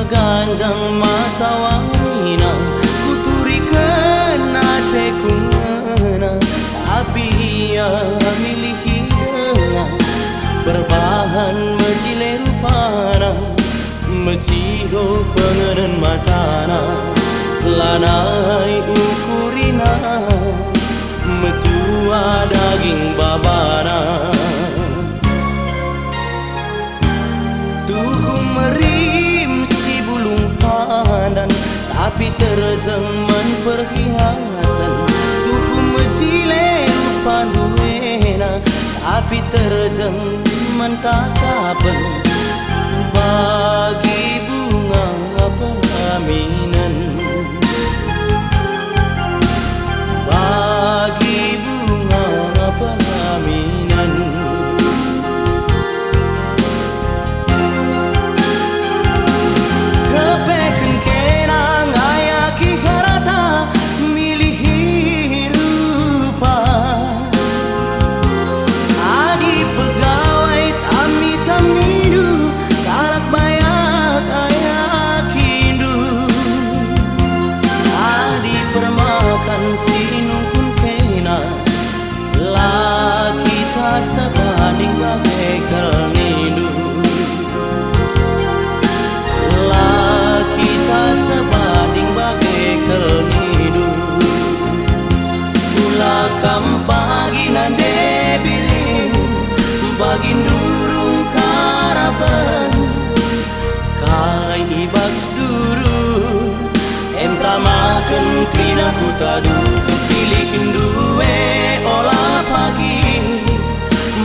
peganjang mata wanina, kuturikan hatiku ngena, tapi ia milih hidungnya, berbahan menjile rupana, menciho pengeran matana, lanai ukurina, metua daging babana. Tuhu merim si bulung pandan, tapi terjemahan perhiasan. Tuhu mencile rupa duena, tapi terjemahan tatapan. Bagi bunga pelaminan, bagi bunga pelaminan. Kepeken kenang ayaki harata, milih rupa. Adi pegawai tami tamidu, talak bayak ayakindu. Adi permakan sinungkun kena, laki tak sebanding bagai kelnindu. Laki tak sebanding bagai kelnindu. Ulakam pagi nande biring, bagin durung karaban. Kai ibas duru, entah makan kina ku tadu. Pilihin duwe olah pagi,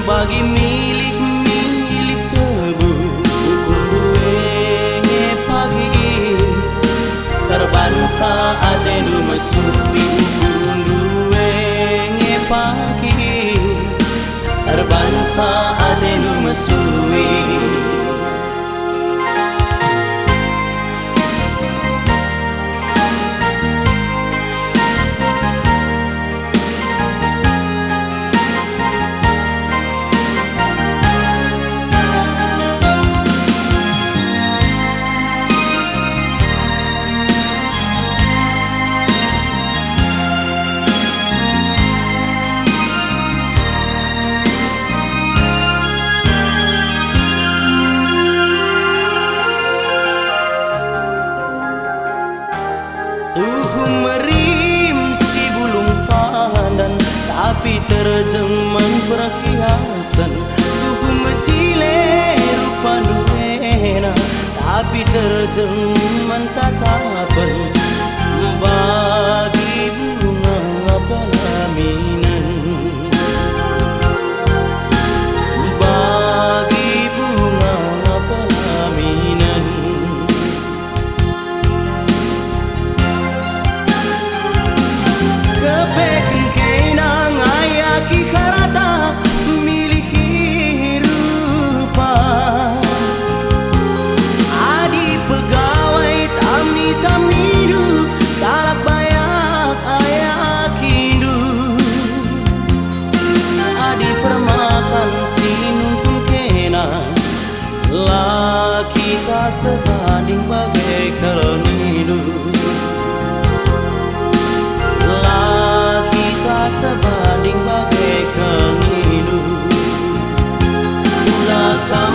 bagi milih tebu. Ukur duwe nge pagi, terbansa atenu mesuri. Ukur duwe nge pagi, terbansa atenu mesuri. Tuhu merim si bulung pandan, tapi terjemahan perhiasan. Tuhu mencile rupa duena, tapi terjemahan tatapan. Bagi bunga pelaminan, bagi bunga pelaminan. Kepeken kenang ayaki harata, milih rupa. Adi pegawai tami tamidu, talak bayak ayakindu. Adi permakan sinungkun kena, laki tak sebanding bagai kelnindu. Laki tak sebanding bagai kelnindu. Ulakam